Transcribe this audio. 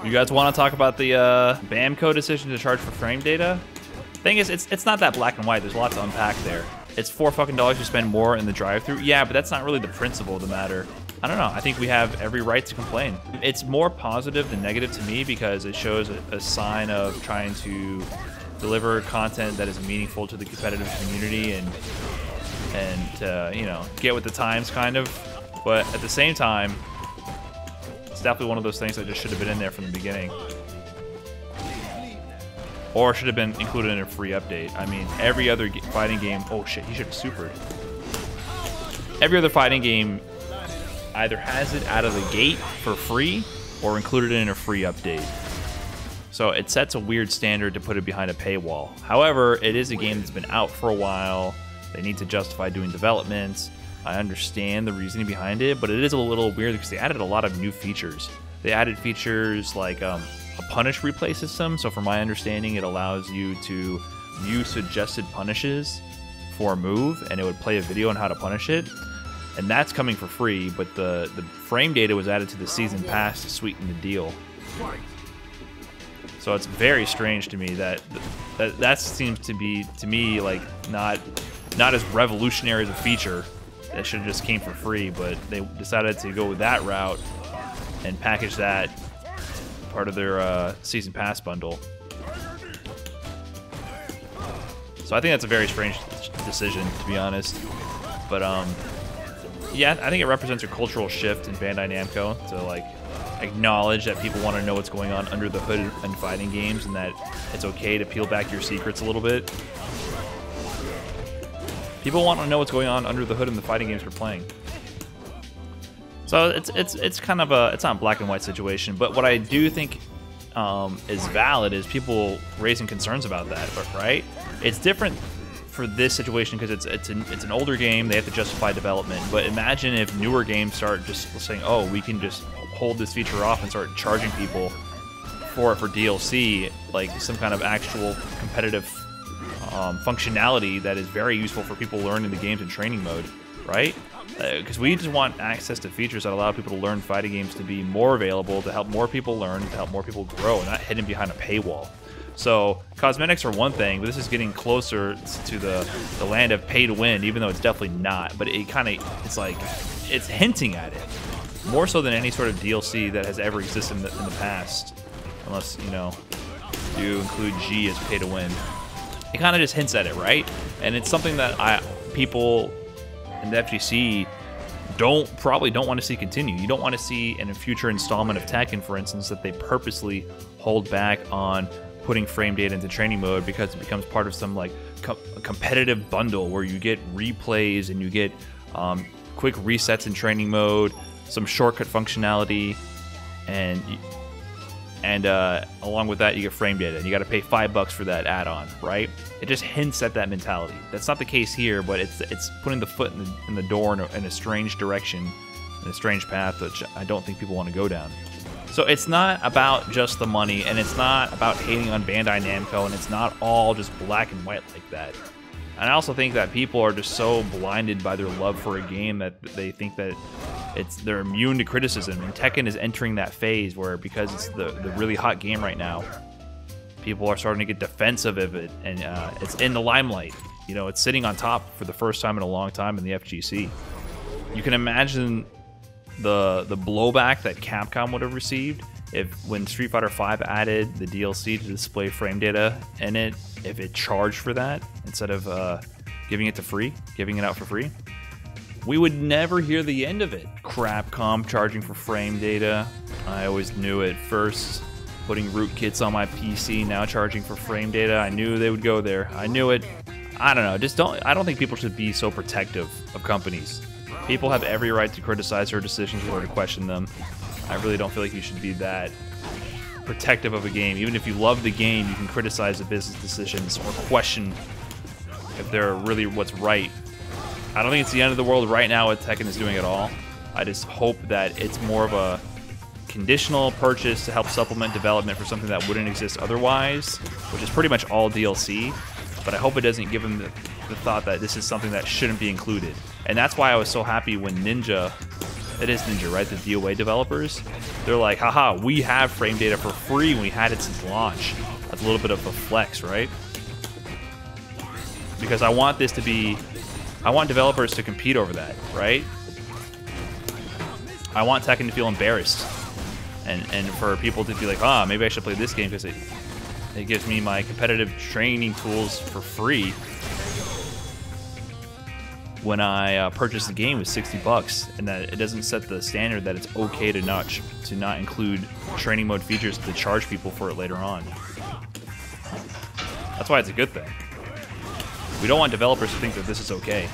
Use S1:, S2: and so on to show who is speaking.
S1: You guys want to talk about the Bamco decision to charge for frame data? Thing is, it's not that black and white. There's a lot to unpack there. It's $4 fucking to spend more in the drive-thru. Yeah, but that's not really the principle of the matter. I don't know. I think we have every right to complain. It's more positive than negative to me because it shows a sign of trying to deliver content that is meaningful to the competitive community and you know, get with the times kind of. But at the same time, it's definitely one of those things that just should have been in there from the beginning. Or should have been included in a free update. I mean, every other fighting game... Oh shit, he should have supered. Every other fighting game either has it out of the gate for free or included in a free update. So it sets a weird standard to put it behind a paywall. However, it is a game that's been out for a while. They need to justify doing developments. I understand the reasoning behind it, but it is a little weird because they added a lot of new features. They added features like a punish replay system. So from my understanding, it allows you to view suggested punishes for a move, and it would play a video on how to punish it. And that's coming for free, but the frame data was added to the season pass to sweeten the deal. So it's very strange to me that seems to be, to me, like not as revolutionary as a feature. That should have just came for free, but they decided to go that route and package that part of their season pass bundle. So I think that's a very strange decision, to be honest. But yeah, I think it represents a cultural shift in Bandai Namco to like acknowledge that people want to know what's going on under the hood in fighting games, and that it's okay to peel back your secrets a little bit. People want to know what's going on under the hood in the fighting games we're playing. So it's kind of it's not a black and white situation, but what I do think is valid is people raising concerns about that, right? It's different for this situation because it's an older game. They have to justify development, but imagine if newer games start just saying, oh, we can just hold this feature off and start charging people for DLC, like some kind of actual competitive functionality that is very useful for people learning the games in training mode, right? Because we just want access to features that allow people to learn fighting games to be more available, to help more people learn, to help more people grow, and not hidden behind a paywall. So cosmetics are one thing, but this is getting closer to the land of pay to win, even though it's definitely not. But it kind of, it's hinting at it more so than any sort of DLC that has ever existed in the past, unless, you know, you include G as pay to win. It kind of just hints at it, right? And it's something that people in the FGC probably don't want to see continue. You don't want to see in a future installment of Tekken, for instance, that they purposely hold back on putting frame data into training mode because it becomes part of some like competitive bundle where you get replays and you get quick resets in training mode, some shortcut functionality, and along with that you get frame data, and you got to pay $5 for that add-on, right? It just hints at that mentality. That's not the case here, but it's putting the foot in the door in a strange direction, in a strange path, which I don't think people want to go down. So it's not about just the money, and it's not about hating on Bandai Namco, and it's not all just black and white like that. And I also think that people are just so blinded by their love for a game that they think that they're immune to criticism. And Tekken is entering that phase where, because it's the really hot game right now, people are starting to get defensive of it, and it's in the limelight. You know, it's sitting on top for the first time in a long time in the FGC. You can imagine the blowback that Capcom would have received when Street Fighter V added the DLC to display frame data in it, if it charged for that instead of giving it out for free. We would never hear the end of it. Capcom charging for frame data. I always knew it first. Putting rootkits on my PC, now charging for frame data. I knew they would go there. I knew it. I don't know. I don't think people should be so protective of companies. People have every right to criticize their decisions or to question them. I really don't feel like you should be that protective of a game. Even if you love the game, you can criticize the business decisions or question if they're really what's right. I don't think it's the end of the world right now what Tekken is doing at all. I just hope that it's more of a conditional purchase to help supplement development for something that wouldn't exist otherwise, which is pretty much all DLC. But I hope it doesn't give them the thought that this is something that shouldn't be included. And that's why I was so happy when Ninja It is Ninja, right? The DOA developers. They're like, haha, we have frame data for free and we had it since launch. That's a little bit of a flex, right? Because I want this to be... I want developers to compete over that, right? I want Tekken to feel embarrassed. And for people to be like, ah, maybe I should play this game because it gives me my competitive training tools for free when I purchase the game with 60 bucks, and that it doesn't set the standard that it's okay to not include training mode features to charge people for it later on. That's why it's a good thing. We don't want developers to think that this is okay.